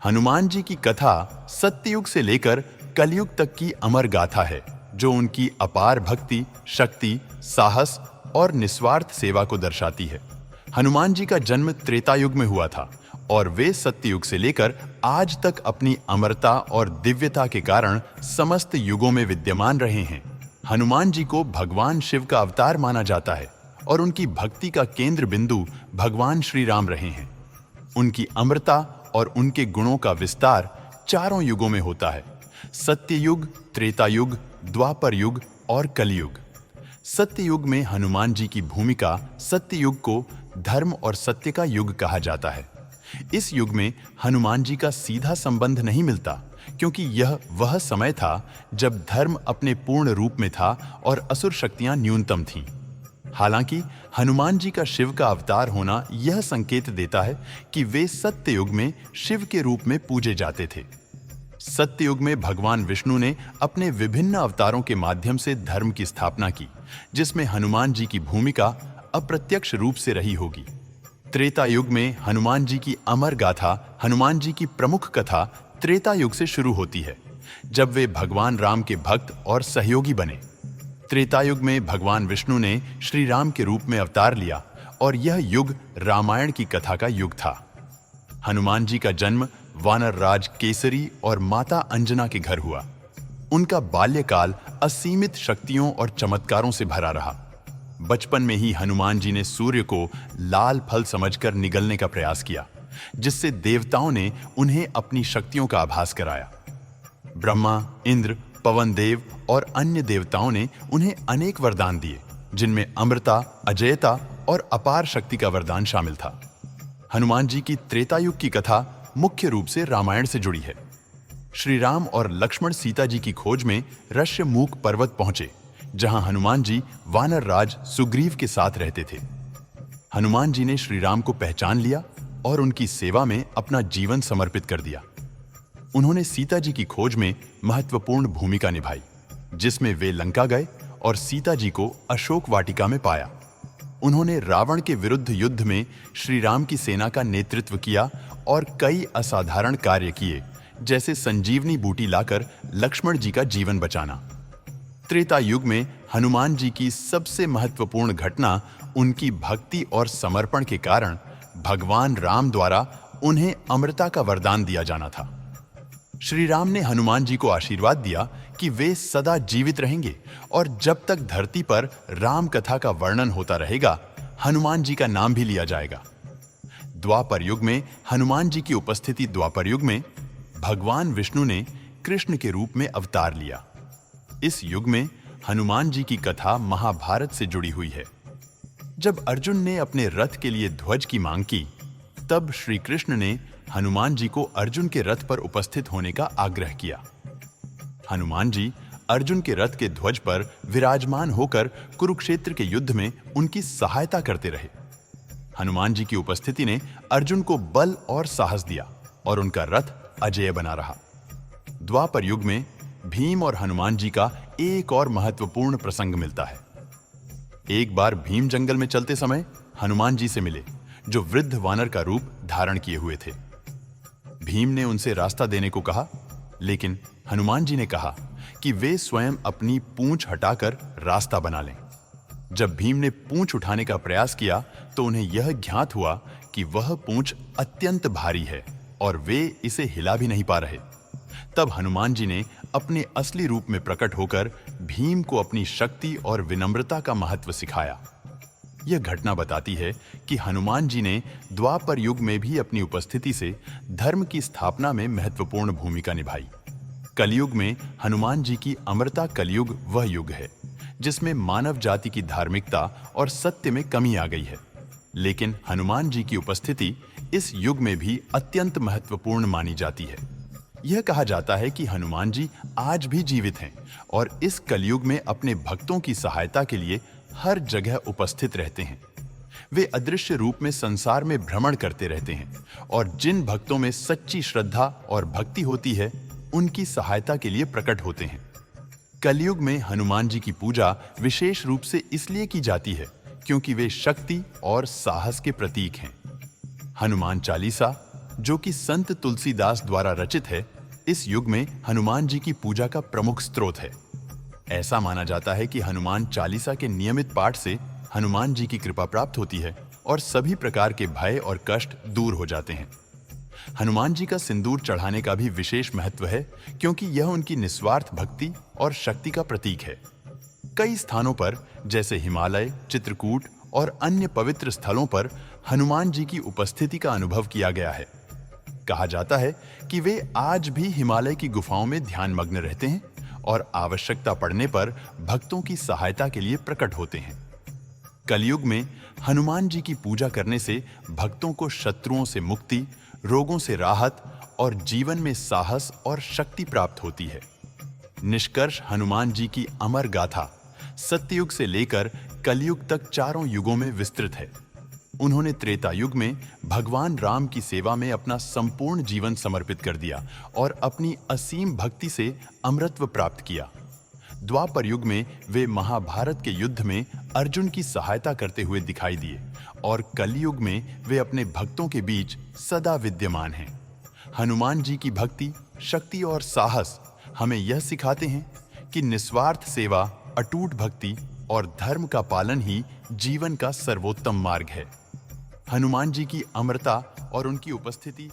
हनुमान जी की कथा सत्ययुग से लेकर कलयुग तक की अमर गाथा है, जो उनकी अपार भक्ति, शक्ति, साहस और निस्वार्थ सेवा को दर्शाती है। हनुमान जी का जन्म त्रेता युग में हुआ था और वे सत्ययुग से लेकर आज तक अपनी अमरता और दिव्यता के कारण समस्त युगों में विद्यमान रहे हैं। हनुमान जी को भगवान शिव का अवतार माना जाता है और उनकी भक्ति का केंद्र बिंदु भगवान श्री राम रहे हैं। उनकी अमरता और उनके गुणों का विस्तार चारों युगों में होता है: सत्ययुग, त्रेता युग, द्वापर युग और कलयुग। सत्ययुग में हनुमान जी की भूमिका सत्ययुग को धर्म और सत्य का युग कहा जाता है। इस युग में हनुमान जी का सीधा संबंध नहीं मिलता, क्योंकि यह वह समय था जब धर्म अपने पूर्ण रूप में था और असुर शक्तियां न्यूनतम थीं। हालांकि हनुमान जी का शिव का अवतार होना यह संकेत देता है कि वे सत्ययुग में शिव के रूप में पूजे जाते थे। सत्ययुग में भगवान विष्णु ने अपने विभिन्न अवतारों के माध्यम से धर्म की स्थापना की, जिसमें हनुमान जी की भूमिका अप्रत्यक्ष रूप से रही होगी। त्रेता युग में हनुमान जी की अमर गाथा, हनुमान जी की प्रमुख कथा त्रेता युग से शुरू होती है, जब वे भगवान राम के भक्त और सहयोगी बने। त्रेता युग में भगवान विष्णु ने श्री राम के रूप में अवतार लिया और यह युग रामायण की कथा का युग था। हनुमान जी का जन्म वानर राज केसरी और माता अंजना के घर हुआ। उनका बाल्यकाल असीमित शक्तियों और चमत्कारों से भरा रहा। बचपन में ही हनुमान जी ने सूर्य को लाल फल समझकर निगलने का प्रयास किया, जिससे देवताओं ने उन्हें अपनी शक्तियों का आभास कराया। ब्रह्मा, इंद्र, पवन देव और अन्य देवताओं ने उन्हें अनेक वरदान दिए, जिनमें अमरता, अजेयता और अपार शक्ति का वरदान शामिल था। हनुमान जी की त्रेता युग की कथा मुख्य रूप से रामायण से जुड़ी है। श्री राम और लक्ष्मण सीता जी की खोज में ऋष्यमूक पर्वत पहुंचे, जहां हनुमान जी वानर राज सुग्रीव के साथ रहते थे। हनुमान जी ने श्री राम को पहचान लिया और उनकी सेवा में अपना जीवन समर्पित कर दिया। उन्होंने सीता जी की खोज में महत्वपूर्ण भूमिका निभाई, जिसमें वे लंका गए और सीता जी को अशोक वाटिका में पाया। उन्होंने रावण के विरुद्ध युद्ध में श्री राम की सेना का नेतृत्व किया और कई असाधारण कार्य किए, जैसे संजीवनी बूटी लाकर लक्ष्मण जी का जीवन बचाना। त्रेता युग में हनुमान जी की सबसे महत्वपूर्ण घटना उनकी भक्ति और समर्पण के कारण भगवान राम द्वारा उन्हें अमरता का वरदान दिया जाना था। श्री राम ने हनुमान जी को आशीर्वाद दिया कि वे सदा जीवित रहेंगे और जब तक धरती पर राम कथा का वर्णन होता रहेगा, हनुमान जी का नाम भी लिया जाएगा। द्वापर युग में हनुमान जी की उपस्थिति द्वापर युग में भगवान विष्णु ने कृष्ण के रूप में अवतार लिया। इस युग में हनुमान जी की कथा महाभारत से जुड़ी हुई है। जब अर्जुन ने अपने रथ के लिए ध्वज की मांग की, तब श्री कृष्ण ने हनुमान जी को अर्जुन के रथ पर उपस्थित होने का आग्रह किया। हनुमान जी अर्जुन के रथ के ध्वज पर विराजमान होकर कुरुक्षेत्र के युद्ध में उनकी सहायता करते रहे। हनुमान जी की उपस्थिति ने अर्जुन को बल और साहस दिया और उनका रथ अजेय बना रहा। द्वापर युग में भीम और हनुमान जी का एक और महत्वपूर्ण प्रसंग मिलता है। एक बार भीम जंगल में चलते समय हनुमान जी से मिले, जो वृद्ध वानर का रूप धारण किए हुए थे। भीम ने उनसे रास्ता देने को कहा, लेकिन हनुमान जी ने कहा कि वे स्वयं अपनी पूंछ हटाकर रास्ता बना लें। जब भीम ने पूंछ उठाने का प्रयास किया, तो उन्हें यह ज्ञात हुआ कि वह पूंछ अत्यंत भारी है और वे इसे हिला भी नहीं पा रहे। तब हनुमान जी ने अपने असली रूप में प्रकट होकर भीम को अपनी शक्ति और विनम्रता का महत्व सिखाया। यह घटना बताती है कि हनुमान जी ने द्वापर युग में भी अपनी उपस्थिति से धर्म की स्थापना में महत्वपूर्ण भूमिका निभाई। कलयुग में हनुमान जी की अमरता कलयुग वह युग है जिसमें मानव जाति की धार्मिकता और सत्य में कमी आ गई है, लेकिन हनुमान जी की उपस्थिति इस युग में भी अत्यंत महत्वपूर्ण मानी जाती है। यह कहा जाता है कि हनुमान जी आज भी जीवित हैं और इस कलयुग में अपने भक्तों की सहायता के लिए हर जगह उपस्थित रहते हैं। वे अदृश्य रूप में संसार में भ्रमण करते रहते हैं और जिन भक्तों में सच्ची श्रद्धा और भक्ति होती है, उनकी सहायता के लिए प्रकट होते हैं। कलयुग में हनुमान जी की पूजा विशेष रूप से इसलिए की जाती है क्योंकि वे शक्ति और साहस के प्रतीक हैं। हनुमान चालीसा, जो कि संत तुलसीदास द्वारा रचित है, इस युग में हनुमान जी की पूजा का प्रमुख स्रोत है। ऐसा माना जाता है कि हनुमान चालीसा के नियमित पाठ से हनुमान जी की कृपा प्राप्त होती है और सभी प्रकार के भय और कष्ट दूर हो जाते हैं। हनुमान जी का सिंदूर चढ़ाने का भी विशेष महत्व है, क्योंकि यह उनकी निस्वार्थ भक्ति और शक्ति का प्रतीक है। कई स्थानों पर जैसे हिमालय, चित्रकूट और अन्य पवित्र स्थलों पर हनुमान जी की उपस्थिति का अनुभव किया गया है। कहा जाता है कि वे आज भी हिमालय की गुफाओं में ध्यानमग्न रहते हैं और आवश्यकता पड़ने पर भक्तों की सहायता के लिए प्रकट होते हैं। कलयुग में हनुमान जी की पूजा करने से भक्तों को शत्रुओं से मुक्ति, रोगों से राहत और जीवन में साहस और शक्ति प्राप्त होती है। निष्कर्ष, हनुमान जी की अमर गाथा सत्ययुग से लेकर कलयुग तक चारों युगों में विस्तृत है। उन्होंने त्रेता युग में भगवान राम की सेवा में अपना संपूर्ण जीवन समर्पित कर दिया और अपनी असीम भक्ति से अमरत्व प्राप्त किया। द्वापर युग में वे महाभारत के युद्ध में अर्जुन की सहायता करते हुए दिखाई दिए और कलयुग में वे अपने भक्तों के बीच सदा विद्यमान हैं। हनुमान जी की भक्ति, शक्ति और साहस हमें यह सिखाते हैं कि निस्वार्थ सेवा, अटूट भक्ति और धर्म का पालन ही जीवन का सर्वोत्तम मार्ग है। हनुमान जी की अमरता और उनकी उपस्थिति